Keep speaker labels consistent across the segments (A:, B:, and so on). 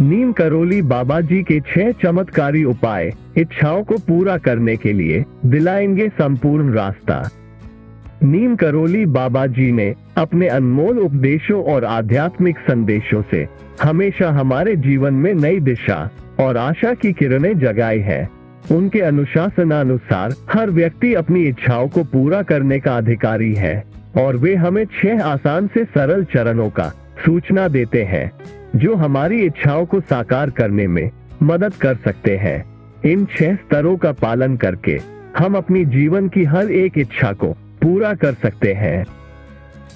A: नीम करोली बाबा जी के 6 चमत्कारी उपाय इच्छाओं को पूरा करने के लिए दिलाएंगे संपूर्ण रास्ता। नीम करोली बाबा जी ने अपने अनमोल उपदेशों और आध्यात्मिक संदेशों से हमेशा हमारे जीवन में नई दिशा और आशा की किरणें जगाई है। उनके अनुशासनानुसार हर व्यक्ति अपनी इच्छाओं को पूरा करने का अधिकारी है और वे हमें 6 आसान से सरल चरणों का सूचना देते हैं जो हमारी इच्छाओं को साकार करने में मदद कर सकते हैं। इन 6 स्तरों का पालन करके हम अपनी जीवन की हर एक इच्छा को पूरा कर सकते हैं।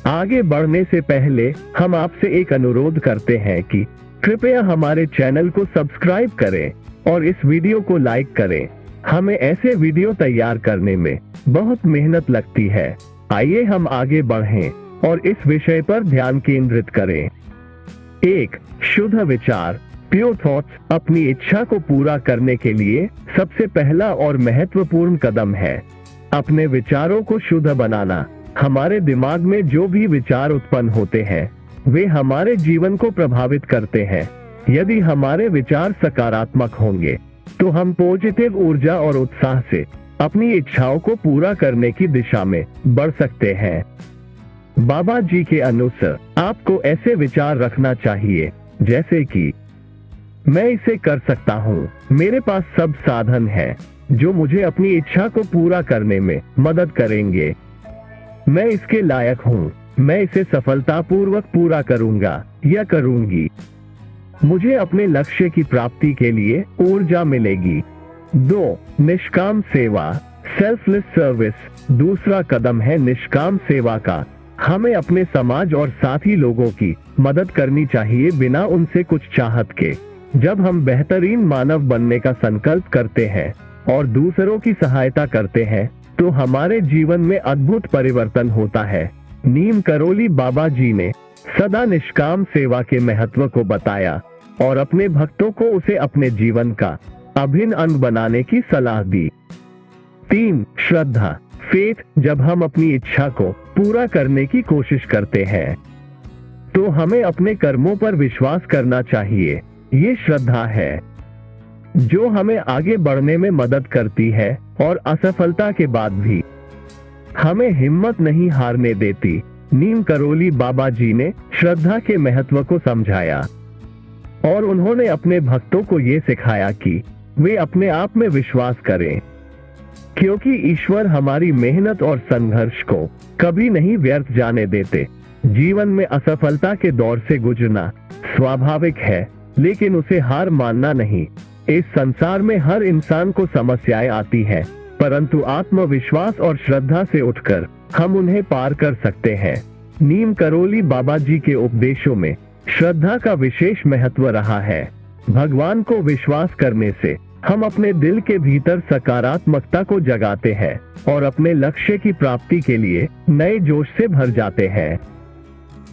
A: आगे बढ़ने से पहले हम आपसे एक अनुरोध करते हैं कि कृपया हमारे चैनल को सब्सक्राइब करें और इस वीडियो को लाइक करें। हमें ऐसे वीडियो तैयार करने में बहुत मेहनत लगती है। आइए हम आगे बढ़ें और इस विषय पर ध्यान केंद्रित करें। 1. शुद्ध विचार, प्योर थॉट्स अपनी इच्छा को पूरा करने के लिए सबसे पहला और महत्वपूर्ण कदम है। अपने विचारों को शुद्ध बनाना। हमारे दिमाग में जो भी विचार उत्पन्न होते हैं वे हमारे जीवन को प्रभावित करते हैं। यदि हमारे विचार सकारात्मक होंगे तो हम पॉजिटिव ऊर्जा और उत्साह से अपनी इच्छाओं को पूरा करने की दिशा में बढ़ सकते हैं। बाबा जी के अनुसार आपको ऐसे विचार रखना चाहिए जैसे कि मैं इसे कर सकता हूँ, मेरे पास सब साधन है जो मुझे अपनी इच्छा को पूरा करने में मदद करेंगे, मैं इसके लायक हूँ, मैं इसे सफलतापूर्वक पूरा करूंगा या करूंगी, मुझे अपने लक्ष्य की प्राप्ति के लिए ऊर्जा मिलेगी। 2. निष्काम सेवा, सेल्फलेस सर्विस। दूसरा कदम है निष्काम सेवा का। हमें अपने समाज और साथी लोगों की मदद करनी चाहिए बिना उनसे कुछ चाहत के। जब हम बेहतरीन मानव बनने का संकल्प करते हैं और दूसरों की सहायता करते हैं तो हमारे जीवन में अद्भुत परिवर्तन होता है। नीम करोली बाबा जी ने सदा निष्काम सेवा के महत्व को बताया और अपने भक्तों को उसे अपने जीवन का अभिन्न अंग बनाने की सलाह दी। 3. श्रद्धा, फेथ। जब हम अपनी इच्छा को पूरा करने की कोशिश करते हैं तो हमें अपने कर्मों पर विश्वास करना चाहिए। ये श्रद्धा है जो हमें आगे बढ़ने में मदद करती है और असफलता के बाद भी हमें हिम्मत नहीं हारने देती। नीम करोली बाबा जी ने श्रद्धा के महत्व को समझाया और उन्होंने अपने भक्तों को ये सिखाया कि वे अपने आप में विश्वास करें, क्योंकि ईश्वर हमारी मेहनत और संघर्ष को कभी नहीं व्यर्थ जाने देते। जीवन में असफलता के दौर से गुजरना स्वाभाविक है, लेकिन उसे हार मानना नहीं। इस संसार में हर इंसान को समस्याएं आती हैं, परंतु आत्मविश्वास और श्रद्धा से उठकर हम उन्हें पार कर सकते हैं। नीम करोली बाबा जी के उपदेशों में श्रद्धा का विशेष महत्व रहा है। भगवान को विश्वास करने से हम अपने दिल के भीतर सकारात्मकता को जगाते हैं और अपने लक्ष्य की प्राप्ति के लिए नए जोश से भर जाते हैं।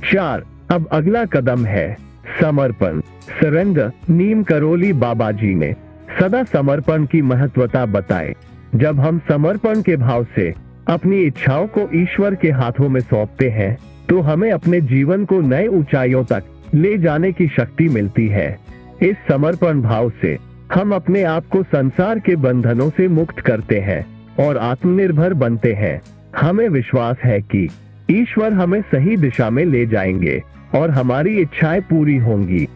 A: 4. अब अगला कदम है समर्पण, सरेंडर। नीम करोली बाबा जी ने सदा समर्पण की महत्वता बताई। जब हम समर्पण के भाव से अपनी इच्छाओं को ईश्वर के हाथों में सौंपते हैं तो हमें अपने जीवन को नए ऊंचाइयों तक ले जाने की शक्ति मिलती है। इस समर्पण भाव से हम अपने आप को संसार के बंधनों से मुक्त करते हैं और आत्मनिर्भर बनते हैं। हमें विश्वास है कि ईश्वर हमें सही दिशा में ले जाएंगे और हमारी इच्छाएं पूरी होंगी।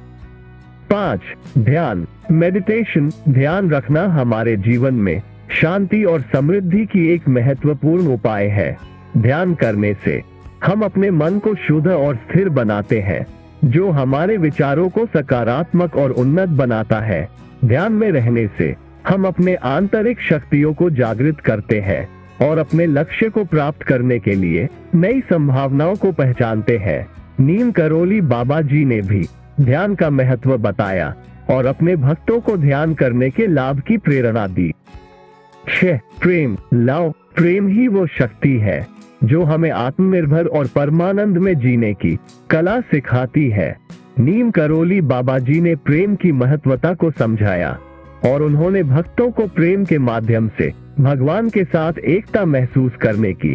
A: 5. ध्यान, मेडिटेशन। ध्यान रखना हमारे जीवन में शांति और समृद्धि की एक महत्वपूर्ण उपाय है। ध्यान करने से हम अपने मन को शुद्ध और स्थिर बनाते हैं, जो हमारे विचारों को सकारात्मक और उन्नत बनाता है। ध्यान में रहने से हम अपने आंतरिक शक्तियों को जागृत करते हैं और अपने लक्ष्य को प्राप्त करने के लिए नई संभावनाओं को पहचानते हैं। नीम करोली बाबा जी ने भी ध्यान का महत्व बताया और अपने भक्तों को ध्यान करने के लाभ की प्रेरणा दी। 6. प्रेम, लव। प्रेम ही वो शक्ति है जो हमें आत्मनिर्भर और परमानंद में जीने की कला सिखाती है। नीम करोली बाबा जी ने प्रेम की महत्वता को समझाया और उन्होंने भक्तों को प्रेम के माध्यम से भगवान के साथ एकता महसूस करने की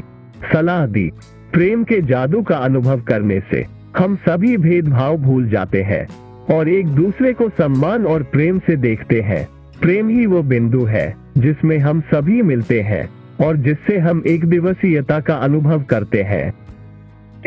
A: सलाह दी। प्रेम के जादू का अनुभव करने से हम सभी भेदभाव भूल जाते हैं और एक दूसरे को सम्मान और प्रेम से देखते हैं। प्रेम ही वो बिंदु है जिसमें हम सभी मिलते हैं और जिससे हम एक दिवसीयता का अनुभव करते हैं।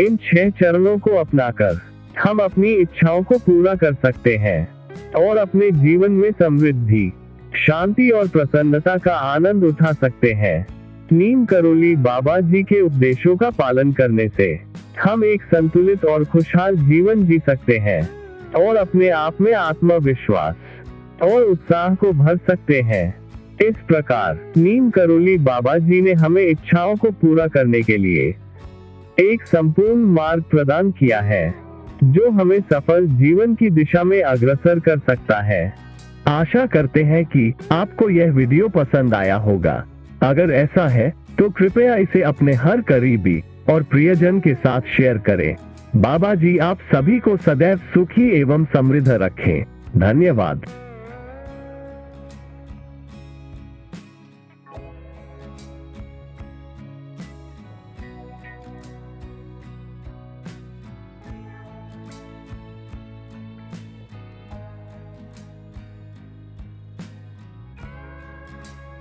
A: इन 6 चरणों को अपनाकर हम अपनी इच्छाओं को पूरा कर सकते हैं और अपने जीवन में समृद्धि, शांति और प्रसन्नता का आनंद उठा सकते हैं। नीम करोली बाबा जी के उपदेशों का पालन करने से हम एक संतुलित और खुशहाल जीवन जी सकते हैं और अपने आप में आत्मविश्वास और उत्साह को भर सकते हैं। इस प्रकार नीम करोली बाबा जी ने हमें इच्छाओं को पूरा करने के लिए एक संपूर्ण मार्ग प्रदान किया है जो हमें सफल जीवन की दिशा में अग्रसर कर सकता है। आशा करते हैं कि आपको यह वीडियो पसंद आया होगा। अगर ऐसा है तो कृपया इसे अपने हर करीबी और प्रियजन के साथ शेयर करें। बाबा जी आप सभी को सदैव सुखी एवं समृद्ध रखें। धन्यवाद।